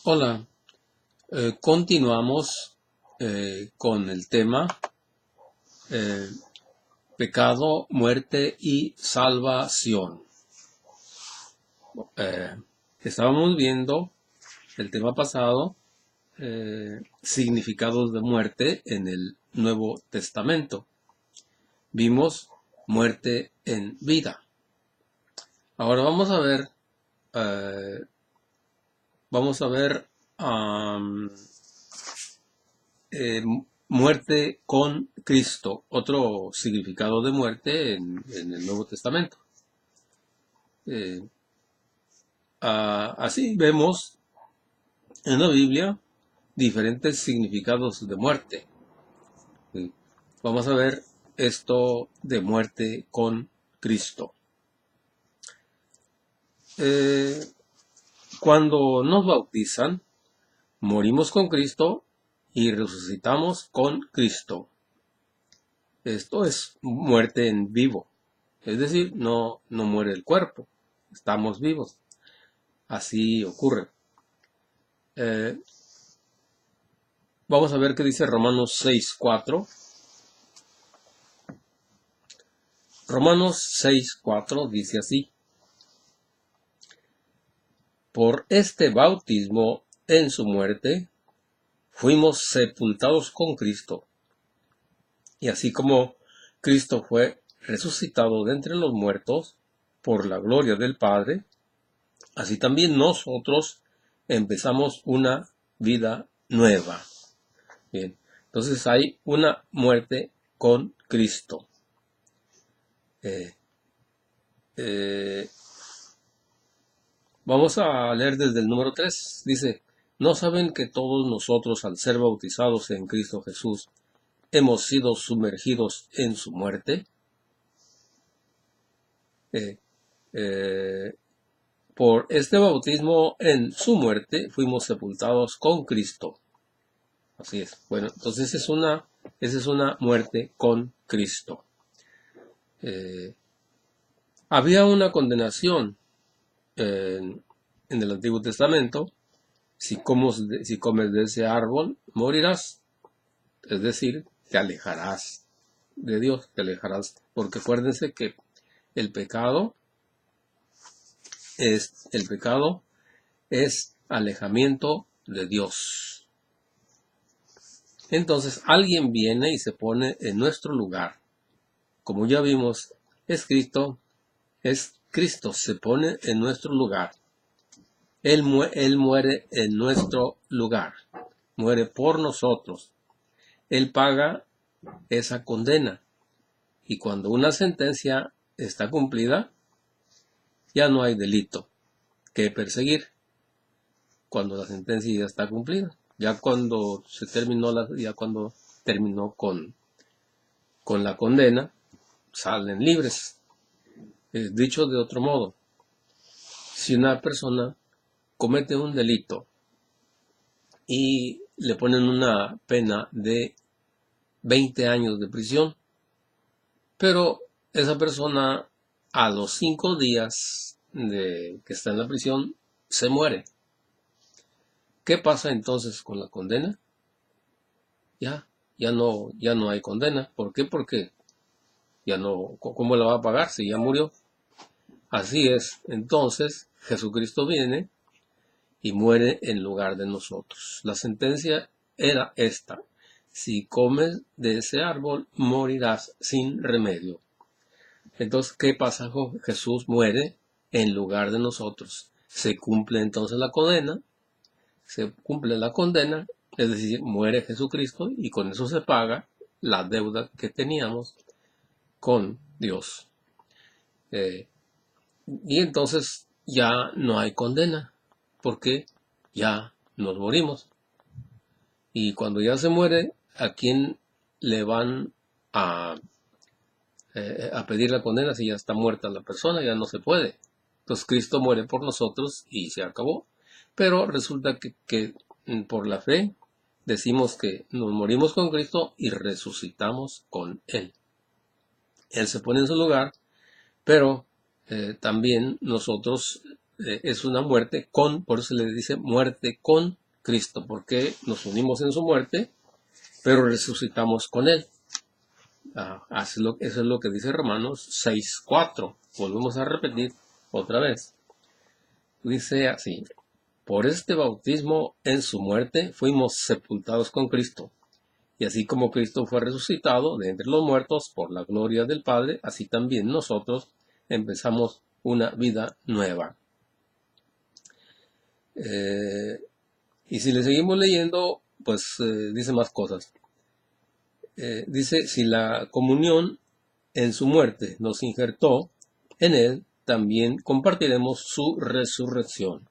Hola, continuamos con el tema eh, pecado, muerte y salvación. Eh, Estábamos viendo el tema pasado, significados de muerte en el Nuevo Testamento. Vimos muerte en vida. Ahora eh, vamos a ver eh, muerte con Cristo, otro significado de muerte en el Nuevo Testamento. Eh, Así vemos en la Biblia diferentes significados de muerte. Vamos a ver esto de muerte con Cristo. Eh, Cuando nos bautizan, morimos con Cristo y resucitamos con Cristo. Esto es muerte en vivo. Es decir, no muere el cuerpo, estamos vivos. Así ocurre. Eh, Vamos a ver qué dice Romanos 6:4. Romanos 6:4 dice así: Por este bautismo en su muerte fuimos sepultados con Cristo, y así como Cristo fue resucitado de entre los muertos por la gloria del Padre, así también nosotros empezamos una vida nueva. Bien, entonces hay una muerte con Cristo. Eh, eh, Vamos a leer desde el número 3. Dice, ¿no saben que todos nosotros al ser bautizados en Cristo Jesús hemos sido sumergidos en su muerte? Eh, eh, por este bautismo en su muerte fuimos sepultados con Cristo. Así es. Bueno, entonces esa es una muerte con Cristo. Eh, Había una condenación en el Antiguo Testamento. Si comes de ese árbol, morirás. Es decir, te alejarás de Dios, te alejarás. Porque acuérdense que el pecado el pecado es alejamiento de Dios. Entonces alguien viene y se pone en nuestro lugar. Como ya vimos, es Cristo, se pone en nuestro lugar. Él muere en nuestro lugar, muere por nosotros. Él paga esa condena. Y cuando una sentencia está cumplida, ya no hay delito que perseguir. Cuando la sentencia ya está cumplida, ya cuando terminó con la condena, salen libres. Dicho de otro modo, si una persona comete un delito y le ponen una pena de 20 años de prisión, pero esa persona a los 5 días de que está en la prisión se muere. ¿Qué pasa entonces con la condena? Ya no hay condena. ¿Por qué? Porque ya no, ¿cómo la va a pagar si ya murió? Así es. Entonces Jesucristo viene y muere en lugar de nosotros. La sentencia era esta: si comes de ese árbol, morirás sin remedio. Entonces, ¿qué pasa? Jesús muere en lugar de nosotros. Se cumple entonces se cumple la condena, es decir, muere Jesucristo y con eso se paga la deuda que teníamos con Dios. Eh, y entonces ya no hay condena, porque ya nos morimos. Y cuando ya se muere, ¿a quién le van a pedir la condena si ya está muerta la persona? Ya no se puede. Entonces Cristo muere por nosotros y se acabó. Pero resulta que por la fe decimos que nos morimos con Cristo y resucitamos con Él. Él se pone en su lugar, pero también nosotros es una muerte con, por eso se le dice muerte con Cristo, porque nos unimos en su muerte, pero resucitamos con Él. Eso es lo que dice Romanos 6:4. Volvemos a repetir otra vez. Dice así: por este bautismo en su muerte fuimos sepultados con Cristo. Y así como Cristo fue resucitado de entre los muertos por la gloria del Padre, así también nosotros empezamos una vida nueva. Y si le seguimos leyendo, pues dice más cosas. Dice, si la comunión en su muerte nos injertó, en él también compartiremos su resurrección.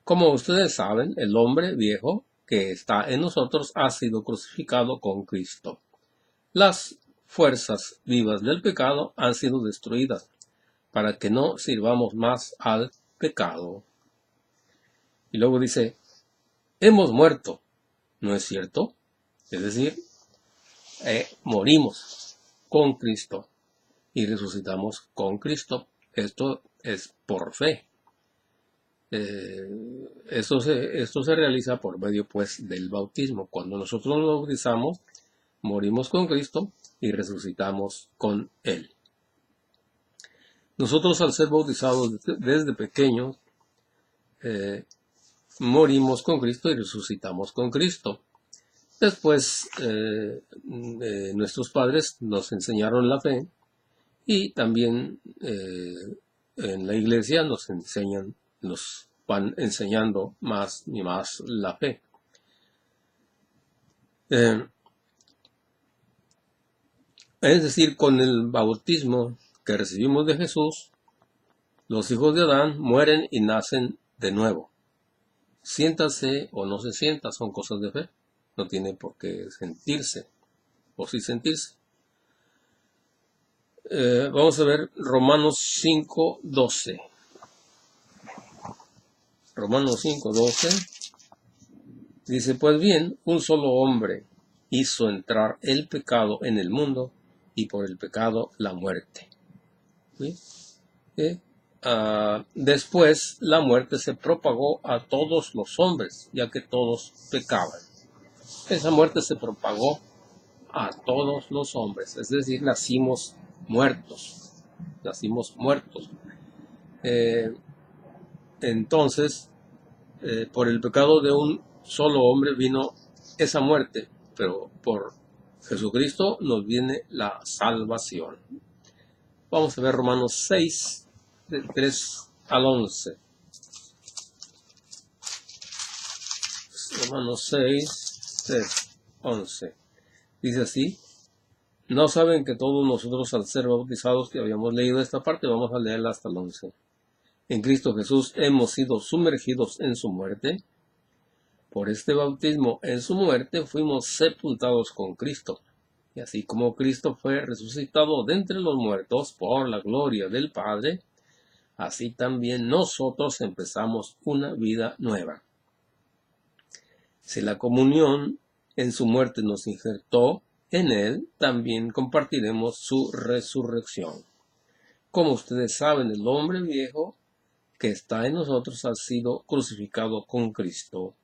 Como ustedes saben, el hombre viejo que está en nosotros ha sido crucificado con Cristo. Las fuerzas vivas del pecado han sido destruidas para que no sirvamos más al pecado. Y luego dice, hemos muerto, ¿no es cierto? Es decir, morimos con Cristo y resucitamos con Cristo. Esto es por fe. Esto se realiza por medio pues del bautismo. Cuando nosotros nos bautizamos, morimos con Cristo y resucitamos con Él. Nosotros al ser bautizados desde pequeños, morimos con Cristo y resucitamos con Cristo. Después, nuestros padres nos enseñaron la fe y también en la iglesia nos van enseñando más y más la fe. Es decir, con el bautismo que recibimos de Jesús, los hijos de Adán mueren y nacen de nuevo. Siéntase o no se sienta, son cosas de fe. No tiene por qué sentirse, o sí sentirse. Vamos a ver Romanos 5:12. Romanos 5:12 dice, pues bien, un solo hombre hizo entrar el pecado en el mundo y por el pecado la muerte. ¿Sí? Después la muerte se propagó a todos los hombres, ya que todos pecaban. Esa muerte se propagó a todos los hombres, es decir, nacimos muertos. Entonces, por el pecado de un solo hombre vino esa muerte, pero por Jesucristo nos viene la salvación. Vamos a ver Romanos 6, del 3 al 11. Romanos 6, 3, 11. Dice así, ¿no saben que todos nosotros al ser bautizados, que habíamos leído esta parte, vamos a leerla hasta el 11? En Cristo Jesús hemos sido sumergidos en su muerte. Por este bautismo en su muerte fuimos sepultados con Cristo. Y así como Cristo fue resucitado de entre los muertos por la gloria del Padre, así también nosotros empezamos una vida nueva. Si la comunión en su muerte nos injertó, en él también compartiremos su resurrección. Como ustedes saben, el hombre viejo que está en nosotros ha sido crucificado con Cristo.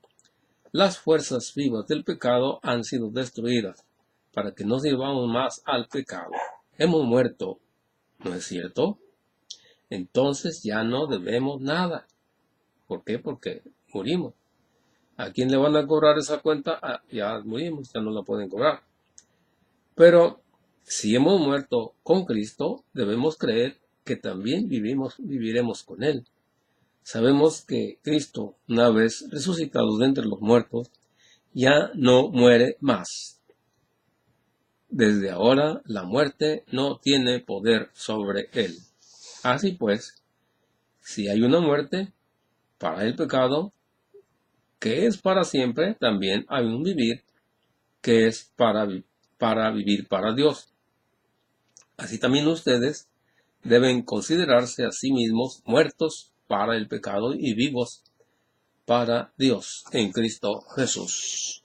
Las fuerzas vivas del pecado han sido destruidas para que no sirvamos más al pecado. Hemos muerto, ¿no es cierto? Entonces ya no debemos nada. ¿Por qué? Porque morimos. ¿A quién le van a cobrar esa cuenta? Ya morimos, ya no la pueden cobrar. Pero si hemos muerto con Cristo, debemos creer que también viviremos con Él. Sabemos que Cristo, una vez resucitado de entre los muertos, ya no muere más. Desde ahora la muerte no tiene poder sobre Él. Así pues, si hay una muerte para el pecado, que es para siempre, también hay un vivir que es para vivir para Dios. Así también ustedes deben considerarse a sí mismos muertos para el pecado y vivos para Dios en Cristo Jesús.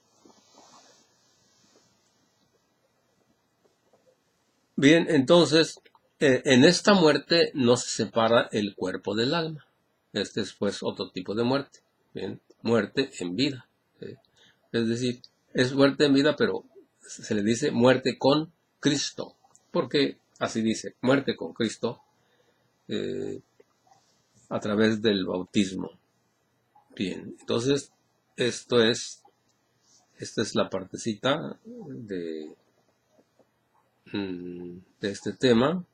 Bien, entonces, en esta muerte no se separa el cuerpo del alma. Este es pues otro tipo de muerte. Bien, muerte en vida. Es decir, es muerte en vida, pero se le dice muerte con Cristo. Porque así dice, muerte con Cristo a través del bautismo. Bien, entonces esta es la partecita de este tema.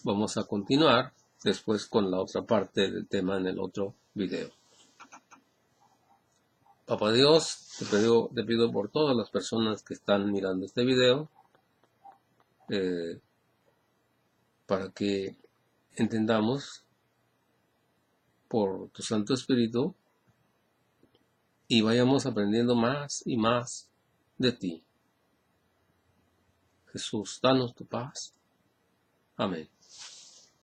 Vamos a continuar después con la otra parte del tema en el otro video. Papá Dios, te pido por todas las personas que están mirando este video, para que entendamos por tu Santo Espíritu y vayamos aprendiendo más y más de ti. Jesús, danos tu paz. Amén.